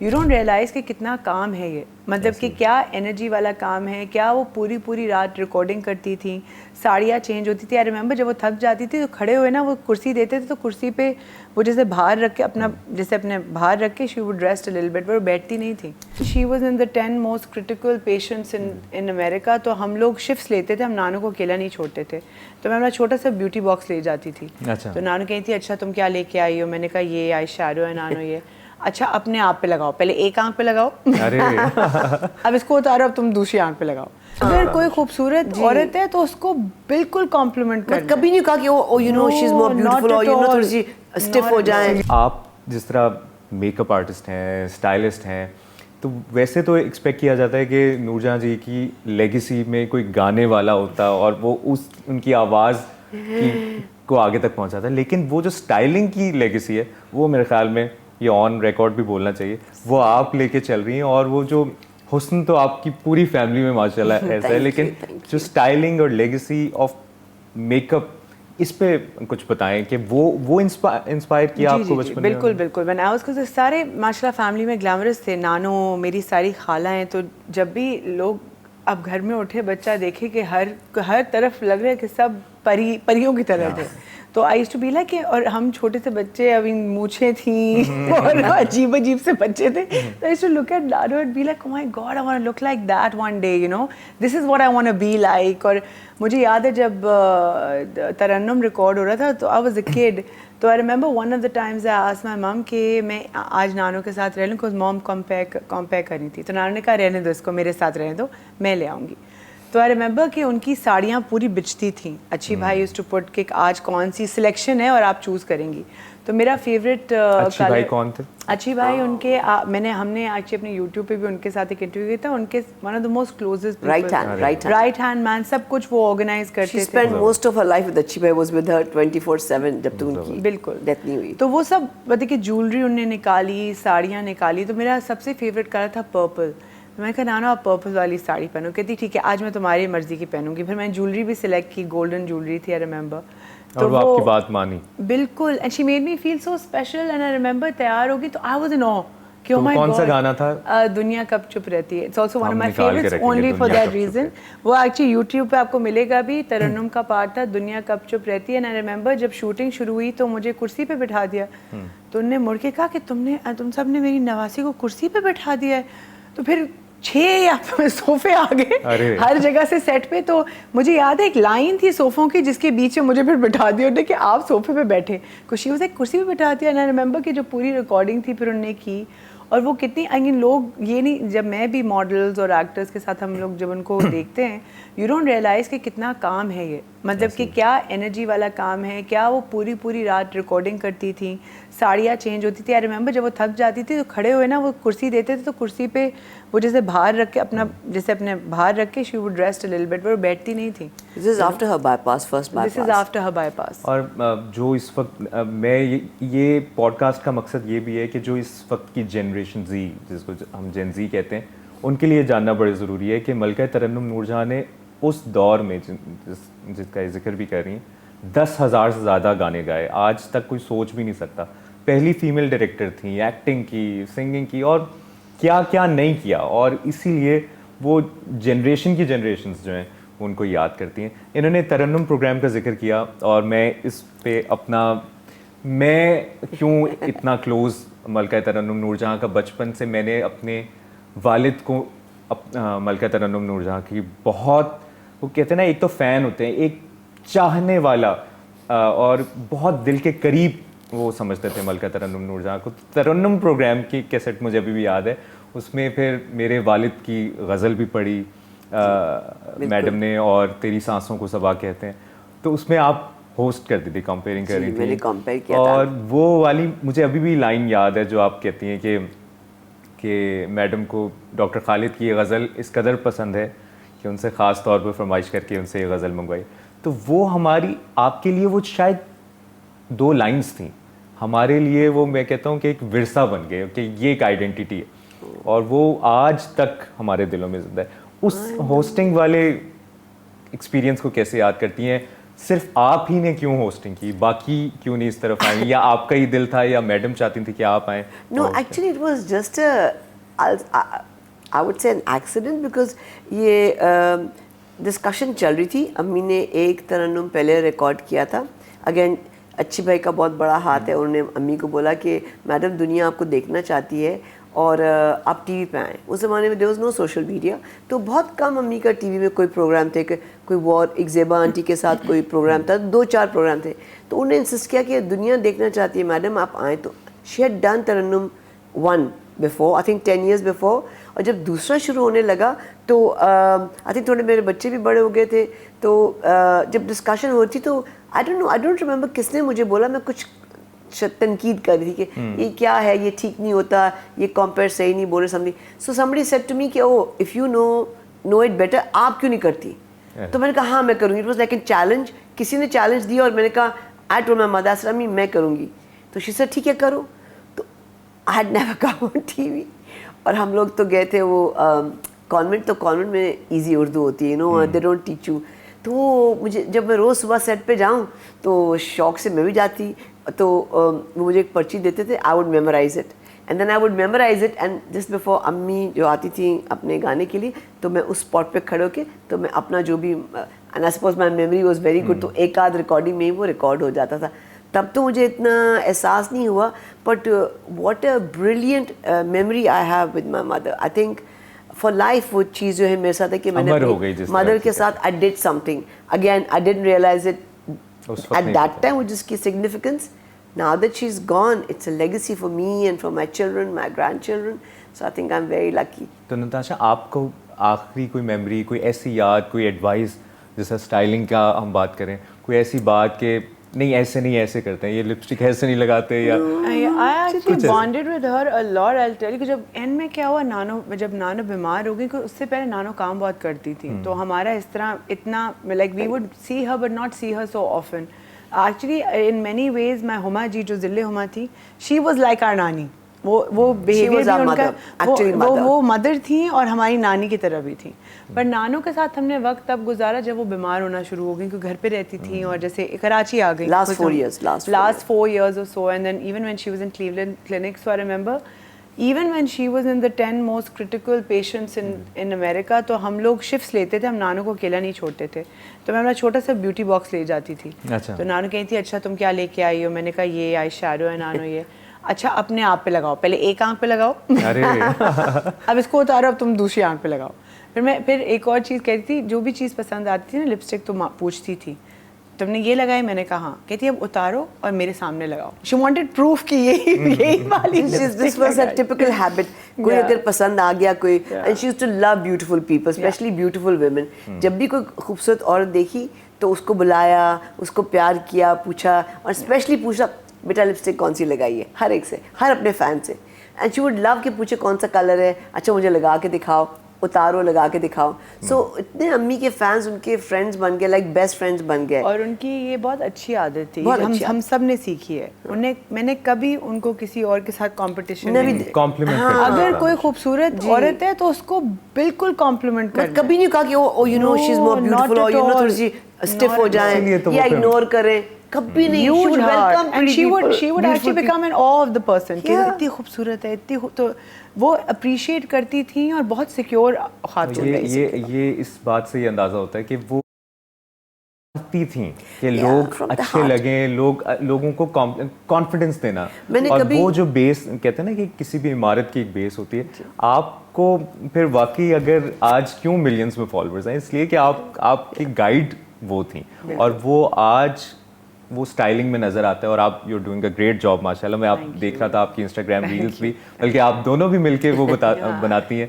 You don't realise कि कितना काम है ये, मतलब कि क्या एनर्जी वाला काम है, क्या वो पूरी पूरी रात रिकॉर्डिंग करती थी, साड़ियाँ चेंज होती थी। आई रिमेंबर जब वो थक जाती थी तो खड़े हुए ना वो कुर्सी देते थे, तो कुर्सी पे वो जैसे बाहर रख के अपना जैसे अपने बाहर रख के she would rest a little bit, वो बैठती नहीं थी। She was in the 10 most critical patients in America. तो हम लोग शिफ्ट्स लेते थे, हम नानू को अकेला नहीं छोड़ते थे, तो मैं अपना छोटा सा ब्यूटी बॉक्स ले जाती थी। अच्छा। तो नानू कहती थी अच्छा तुम क्या लेके आई हो, मैंने कहा ये आई शैडो है नानू, ये अच्छा अपने आप पे लगाओ, पहले एक आंख पे लगाओ अरे अब इसको उतारो, अब तुम दूसरी आंख पे लगाओ। अगर कोई खूबसूरत औरत है तो उसको बिल्कुल कॉम्प्लीमेंट करना। कभी नहीं कहा कि oh you know she is more beautiful और यू नो थोड़ी सी स्टिफ हो जाए। आप जिस तरह मेकअप आर्टिस्ट हैं, स्टाइलिस्ट हैं, तो वैसे तो एक्सपेक्ट किया जाता है कि नूरजहां जी की लेगेसी में कोई गाने वाला होता और वो उस उनकी आवाज़ को आगे तक पहुंचाता है, लेकिन वो जो स्टाइलिंग की लेगेसी है वो मेरे ख्याल में, ये ऑन रिकॉर्ड भी बोलना चाहिए, वो आप लेके चल रही हैं। और वो जो हुस्न तो आपकी पूरी फैमिली में माशाल्लाह ऐसा है, लेकिन जो स्टाइलिंग और लेगेसी ऑफ मेकअप, इस पे कुछ बताएं कि वो इंस्पायर किया आपको बचपन में? बिल्कुल बिल्कुल। मैंने उसको सारे माशाल्लाह फैमिली में ग्लैमरस थे, नानो मेरी सारी खाला हैं, तो जब भी लोग अब घर में उठे बच्चा देखे कि हर तरफ लग रहा है कि सब परियों की तरह थे। तो I used to be like कि, और हम छोटे से बच्चे, अभी मूछें थी और अजीब अजीब से बच्चे थे, तो I used to look at नानो and be like oh my god I want to look like that one day, you know this is what I want to be like. और मुझे याद है जब तरन्नुम रिकॉर्ड हो रहा था तो आई वाज अ किड, तो I remember one of the times I asked my mum कि मैं आज नानो के साथ रह लूँ, बिकॉज मॉम कंपेयर करनी थी। तो नानो ने कहा रहने दो इसको, मेरे साथ रहने दो, मैं ले आऊँगी। तो आई रिमेंबर कि उनकी साड़ियाँ पूरी बिचती थी। अच्छी भाई यूज्ड टू पुट कि आज कौन सी सिलेक्शन है और आप चूज़ करेंगी। तो मेरा फेवरेट अच्छी भाई कौन थे? अच्छी भाई उनके हमने एक्चुअली अपने यूट्यूब पे भी उनके साथ एक इंटरव्यू किया था। उनके one of the most closest right hand man, सब कुछ वो ऑर्गेनाइज करते थे। She spent most of her life with अच्छी भाई, was with her 24/7 जब तक उनकी बिल्कुल डेथ नहीं हुई। तो वो सब देखिए ज्वेलरी उनने निकाली, साड़ियाँ निकाली। तो मेरा सबसे फेवरेट कलर था पर्पल। मैंने कहा नाना आप पर्पल वाली साड़ी पहनो, कहती ठीक है आज मैं तुम्हारी मर्जी की पहनूंगी। फिर मैंने ज्वेलरी भी सिलेक्ट की, गोल्डन ज्वेलरी थी आई रिमेंबर। तो वो आपकी बात मानी बिल्कुल, and she made me feel so special. And I remember तैयार होगी तो आई वाज इन ऑ कि ओह माय गॉड। कौन सा गाना था? दुनिया कब चुप रहती है। It's also one of my favourites only for that reason. वो एक्चुअली यूट्यूब पे आपको मिलेगा भी, तरन्नुम का पार्ट था दुनिया कब चुप रहती है। एंड आई रिमेंबर जब शूटिंग शुरू हुई तो मुझे कुर्सी पे बिठा दिया, तो उन्होंने मुड़ के कहा कि तुम सब ने मेरी नवासी को कुर्सी पे बिठा दिया है। तो फिर 6 या सोफे आ गए हर जगह से सेट पे। तो मुझे याद है एक लाइन थी सोफों की जिसके बीच में मुझे फिर बिठा दिया उन्होंने कि आप सोफे पे बैठे, खुशी उसे कुर्सी पे बिठा दिया। एंड आई रिमेंबर कि जो पूरी रिकॉर्डिंग थी फिर उन्होंने की, और वो कितनी आई मीन लोग ये नहीं, जब मैं भी मॉडल्स और एक्टर्स के साथ हम लोग जब उनको देखते हैं, यू डोंट रियलाइज़ कि कितना काम है ये, मतलब कि क्या एनर्जी वाला काम है, क्या वो पूरी पूरी रात रिकॉर्डिंग करती थी, साड़ियाँ चेंज होती थी। आई रिमेंबर जब वो थक जाती थी तो खड़े हुए ना वो कुर्सी देते थे, तो कुर्सी पे वो जैसे बाहर रख के अपना जैसे अपने बाहर रख के she would rest a little bit, वो बैठती नहीं थी। This is after her bypass, first bypass. This is after her bypass. और जो इस वक्त मैं ये पॉडकास्ट का मकसद ये भी है कि जो इस वक्त की जनरेशन जी, जिसको हम जेन जी कहते हैं, उनके लिए जानना बड़ा ज़रूरी है कि मलका तरन्नुम नूरजहां ने उस दौर में जिसका जिक्र भी कर रही हैं, 10,000 से ज़्यादा गाने गाए। आज तक कोई सोच भी नहीं सकता। पहली फीमेल डायरेक्टर थी, एक्टिंग की, सिंगिंग की, और क्या क्या नहीं किया। और इसीलिए वो जनरेशन्स जो हैं उनको याद करती हैं। इन्होंने तरन्नुम प्रोग्राम का जिक्र किया, और मैं इस पे मैं क्यों इतना क्लोज़ मलका तरन्नुम नूरजहां का, बचपन से मैंने अपने वालिद को मलका तरन्नुम नूरजहां की बहुत, वो कहते हैं ना, एक तो फ़ैन होते हैं, एक चाहने वाला, और बहुत दिल के करीब वो समझते थे मलका तरन्नुम नूरजहां को। तरन्नुम प्रोग्राम की कैसेट मुझे अभी भी याद है, उसमें फिर मेरे वालिद की गज़ल भी पढ़ी मैडम ने, और तेरी सांसों को सबा कहते हैं, तो उसमें आप होस्ट करती थी, कंपेयरिंग कर रही थी। मैंने कंपेयर किया और वो वाली मुझे अभी भी लाइन याद है जो आप कहती हैं कि मैडम को डॉक्टर खालिद की ये गज़ल इस कदर पसंद है कि उनसे ख़ास तौर पर फरमाइश करके उनसे ये गज़ल मंगवाई। तो वो हमारी, आपके लिए वो शायद 2 लाइंस थी, हमारे लिए वो, मैं कहता हूँ कि एक विरसा बन गए, कि ये एक आइडेंटिटी है, और वो आज तक हमारे दिलों में ज़िंदा है। उस होस्टिंग वाले एक्सपीरियंस को कैसे याद करती हैं? सिर्फ आप ही ने क्यों होस्टिंग की, बाकी क्यों नहीं इस तरफ आए, या आपका ही दिल था या मैडम चाहती थी कि आप आए? No, actually it was just I would say an accident because ये डिस्कशन चल रही थी. अम्मी ने एक तरन्नुम पहले रिकॉर्ड किया था. अगेन अच्छी भाई का बहुत बड़ा हाथ है. उन्होंने अम्मी को बोला कि मैडम दुनिया आपको देखना चाहती है और आप टीवी पे आएँ. उस ज़माने में there was no social media, तो बहुत कम अम्मी का टीवी में कोई प्रोग्राम थे. कोई वॉर, एक ज़ेबा आंटी के साथ कोई प्रोग्राम था, 2-4 प्रोग्राम थे. तो उन्होंने इंसिस्ट किया कि दुनिया देखना चाहती है मैडम, आप आएँ. तो she had done Tarannum 1 before, I think 10 years before. और जब दूसरा शुरू होने लगा तो आई थिंक थोड़े मेरे बच्चे भी बड़े हो गए थे. तो जब डिस्कशन हो रही थी तो आई डोंट रिमेंबर किसने मुझे बोला, मैं कुछ तनकीद कर रही थी कि ये क्या है, ये ठीक नहीं होता, ये कंपेयर सही नहीं बोल रहे समझी. So somebody said to me कि oh if you know it better, आप क्यों नहीं करती? तो मैंने कहा हाँ मैं करूँगी. It was like a challenge. किसी ने चैलेंज दिया और मैंने कहा आई टोल्ड माय मदर अम्मी मैं करूँगी. तो शी सेड ठीक है करो. तो I had never come on TV. और हम लोग तो गए थे वो कॉन्वेंट. तो कॉन्वेंट में इजी उर्दू होती है, you know, they don't teach you. तो मुझे जब मैं रोज़ सुबह सेट पे जाऊँ तो शौक से मैं भी जाती. तो वो मुझे एक पर्ची देते थे, I would memorise it and then I would memorise it. And just before अम्मी जो आती थी अपने गाने के लिए, तो मैं उस स्पॉट पे खड़े होके तो मैं अपना जो भी, and I suppose my memory was very good, तो एक आध रिकॉर्डिंग में ही वो रिकॉर्ड हो जाता था. तब तो मुझे इतना एहसास नहीं हुआ. But what a brilliant memory I have with my mother. I think for life वो चीज़ जो है मेरे साथ है कि मैंने अपनी मदर के साथ I did something. Again I didn't realise it at that time, which is key significance. Now that she's gone, it's a legacy for me and for my children, my grandchildren. So I think I'm very lucky. तो नताशा आपको आखिरी कोई memory, कोई ऐसी याद, कोई advice, जैसा styling का हम बात करें, कोई ऐसी बात कि नहीं ऐसे नहीं ऐसे करते हैं, ये लिपस्टिक ऐसे नहीं लगाते, या I actually bonded with her a lot. I'll tell you कि जब एंड में क्या हुआ, जब नानो बीमार हो गई, उससे पहले नानो काम बहुत करती थी. तो हमारा इस तरह इतना like we would see her but not see her so often. Actually in many ways my Huma ji जो ज़िले हुमा थी, शी वॉज लाइक आर नानी. वो बिहेवियर भी उनका, वो मदर थी और हमारी नानी की तरह भी थी. पर नानो के साथ हमने वक्त तब गुजारा जब वो बीमार होना शुरू हो गई, क्योंकि घर पे रहती थी और जैसे कराची आ गई last 4 years or so. And then even when she was in Cleveland Clinic, so I remember even when she was in the 10 most critical patients in America, तो हम लोग शिफ्ट्स लेते थे, हम नानो को अकेला नहीं छोड़ते थे. तो मैं अपना छोटा सा ब्यूटी बॉक्स ले जाती थी. अच्छा. तो नानो कहती थी अच्छा तुम क्या लेके आई हो? मैंने कहा ये आई शैडो है नानो, ये अच्छा अपने आप पे लगाओ, पहले एक आंख पे लगाओ. अरे अब इसको उतारो, अब तुम दूसरी आंख पे लगाओ. फिर एक और चीज़ कहती थी, जो भी चीज़ पसंद आती थी ना, लिपस्टिक तो पूछती थी तुमने ये लगाई? मैंने कहा हाँ. कहती अब उतारो और मेरे सामने लगाओ. शी वांटेड प्रूफ कि यही वाली. This was a typical habit. कोई अगर पसंद आ गया कोई, and she used to love beautiful people, especially beautiful women. जब भी कोई खूबसूरत औरत देखी तो उसको बुलाया, उसको प्यार किया, पूछा, और स्पेशली पूछा बेटा लिपस्टिक कौन सी लगाई है, हर एक से, हर अपने फैन से. एंड शी वुड लव के पूछे कौन सा कलर है, अच्छा मुझे लगा के दिखाओ, उतारो लगा के दिखाओ. सो इतने अम्मी के फैंस उनके फ्रेंड्स बन गए, लाइक बेस्ट फ्रेंड्स बन गए. और उनकी ये बहुत अच्छी आदत थी, हम सब ने सीखी है. मैंने कभी उनको किसी और के साथ कंपटीशन नहीं, कॉम्प्लीमेंट. अगर कोई खूबसूरत औरत है तो उसको बिल्कुल कॉम्प्लीमेंट करना. कभी नहीं कहा कि oh you know she is more beautiful, और यू नो थोड़ी सी स्टिफ हो जाए या इग्नोर करें. कभी नहीं. She would welcome and she would actually become an awe of the person. कि इतनी खूबसूरत है, तो वो अप्रिशिएट करती थी और बहुत सिक्योर खातून है. ये इस बात से ये अंदाजा होता है कि वो थी कि लोग अच्छे लगे, लोगों को कॉन्फिडेंस देना. और वो जो बेस कहते हैं ना कि किसी भी इमारत की एक बेस होती है. आपको फिर वाकई अगर आज क्यों मिलियंस में फॉलोअर्स हैं, इसलिए कि आपकी गाइड वो थी, और वो आज वो स्टाइलिंग में नजर आता है. और आप you are doing a great job माशाल्लाह. मैं आप देख रहा था आपकी इंस्टाग्राम रील्स भी, बल्कि आप दोनों भी मिलके वो बनाती हैं.